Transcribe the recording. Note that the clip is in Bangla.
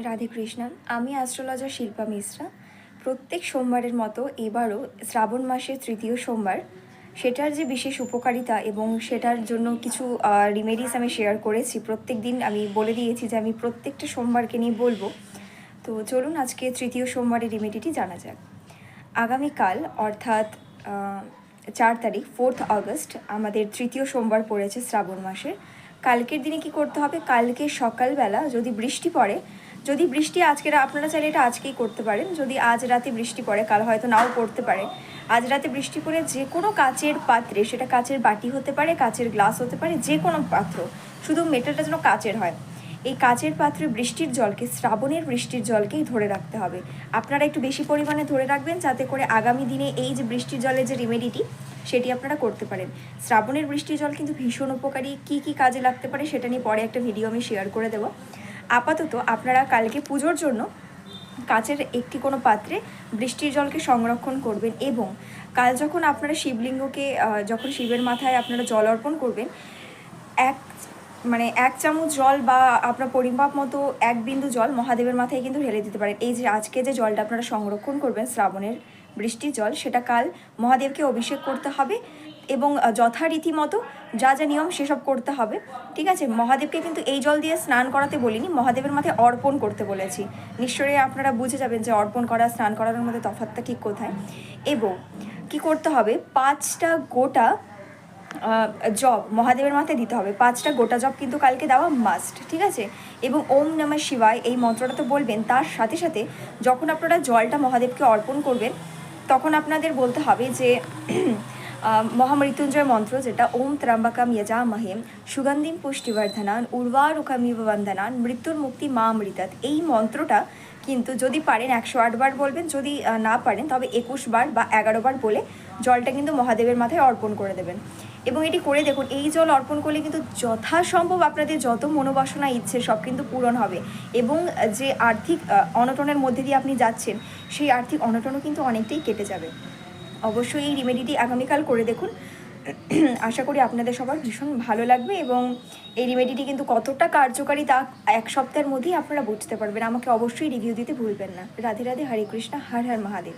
রাধে কৃষ্ণ। আমি অ্যাস্ট্রোলজার শিল্পা মিশ্রা। প্রত্যেক সোমবারের মতো এবারও শ্রাবণ মাসের তৃতীয় সোমবার, সেটার যে বিশেষ উপকারিতা এবং সেটার জন্য কিছু রিমেডিস আমি শেয়ার করেছি। প্রত্যেক দিন আমি বলে দিয়েছি যে আমি প্রত্যেকটা সোমবারকে নিয়ে বলবো। তো চলুন আজকে তৃতীয় সোমবারের রেমেডিটি জানা যাক। আগামীকাল অর্থাৎ 4 তারিখ 4 আগস্ট আমাদের তৃতীয় সোমবার পড়েছে শ্রাবণ মাসের। কালকের দিনে কি করতে হবে? কালকে সকালবেলা যদি বৃষ্টি পড়ে, যদি বৃষ্টি আজকের, আপনারা চাইলে এটা আজকেই করতে পারেন। যদি আজ রাতে বৃষ্টি পড়ে, কাল হয়তো নাও পড়তে পারে। আজ রাতে বৃষ্টি পড়ে যে কোনো কাচের পাত্রে, সেটা কাচের বাটি হতে পারে, কাচের গ্লাস হতে পারে, যে কোনো পাত্র, শুধু মেটালটা যেন কাচের হয়, এই কাচের পাত্রে বৃষ্টির জলকে, শ্রাবণের বৃষ্টির জলকেই ধরে রাখতে হবে। আপনারা একটু বেশি পরিমাণে ধরে রাখবেন, যাতে করে আগামী দিনে এই যে বৃষ্টির জলের যে রেমেডিটি, সেটি আপনারা করতে পারেন। শ্রাবণের বৃষ্টির জল কিন্তু ভীষণ উপকারী। কী কী কাজে লাগতে পারে সেটা নিয়ে পরে একটা ভিডিও আমি শেয়ার করে দেবো। আপাতত আপনারা কালকে পুজোর জন্য কাচের একটি কোনো পাত্রে বৃষ্টির জলকে সংরক্ষণ করবেন, এবং কাল যখন আপনারা শিবলিঙ্গকে, যখন শিবের মাথায় আপনারা জল অর্পণ করবেন, এক চামচ জল বা আপনার পরিমাপ মতো 1 বিন্দু জল মহাদেবের মাথায় কিন্তু ঢেলে দিতে পারেন। এই যে আজকে যে জলটা আপনারা সংরক্ষণ করবেন শ্রাবণের বৃষ্টির জল, সেটা কাল মহাদেবকে অভিষেক করতে হবে, এবং যথারীতি মতো যা যা নিয়ম সেসব করতে হবে। ঠিক আছে? মহাদেবকে কিন্তু এই জল দিয়ে স্নান করাতে বলিনি, মহাদেবের মাথায় অর্পণ করতে বলেছি। নিশ্চয়ই আপনারা বুঝে যাবেন যে অর্পণ করা স্নান করানোর মধ্যে তফাৎটা ঠিক কোথায়। এবং কি করতে হবে? 5টা গোটা জব মহাদেবের মাথায় দিতে হবে। 5টা গোটা জব কিন্তু কালকে দেওয়া মাস্ট। ঠিক আছে? এবং ওম নমঃ শিবায় এই মন্ত্রটা তো বলবেন। তার সাথে সাথে যখন আপনারা জলটা মহাদেবকে অর্পণ করবেন, তখন আপনাদের বলতে হবে যে মহামৃত্যুঞ্জয় মন্ত্র, যেটা ওম ত্র্যম্বকম যজামহে সুগন্ধিম পুষ্টিবর্ধনান উর্বারুকমিব বন্দনান মৃত্যুর মুক্তি মা অমৃতাৎ। এই মন্ত্রটা কিন্তু যদি পারেন 108 বার বলবেন, যদি না পারেন তবে 21 বার বা 11 বার বলে জলটা কিন্তু মহাদেবের মাথায় অর্পণ করে দেবেন। এবং এটি করে দেখুন, এই জল অর্পণ করলে কিন্তু যথাসম্ভব আপনাদের যত মনোবাসনা ইচ্ছে সব কিন্তু পূরণ হবে, এবং যে আর্থিক অনটনের মধ্যে দিয়ে আপনি যাচ্ছেন, সেই আর্থিক অনটনও কিন্তু অনেকটাই কেটে যাবে। অবশ্যই এই রেমেডিটি আগামীকাল করে দেখুন। আশা করি আপনাদের সবার ভীষণ ভালো লাগবে, এবং এই রেমেডিটি কিন্তু কতটা কার্যকারী তা 1 সপ্তাহের মধ্যেই আপনারা বুঝতে পারবেন। আমাকে অবশ্যই রিভিউ দিতে ভুলবেন না। রাধে রাধে, হরে কৃষ্ণ, হর হর মহাদেব।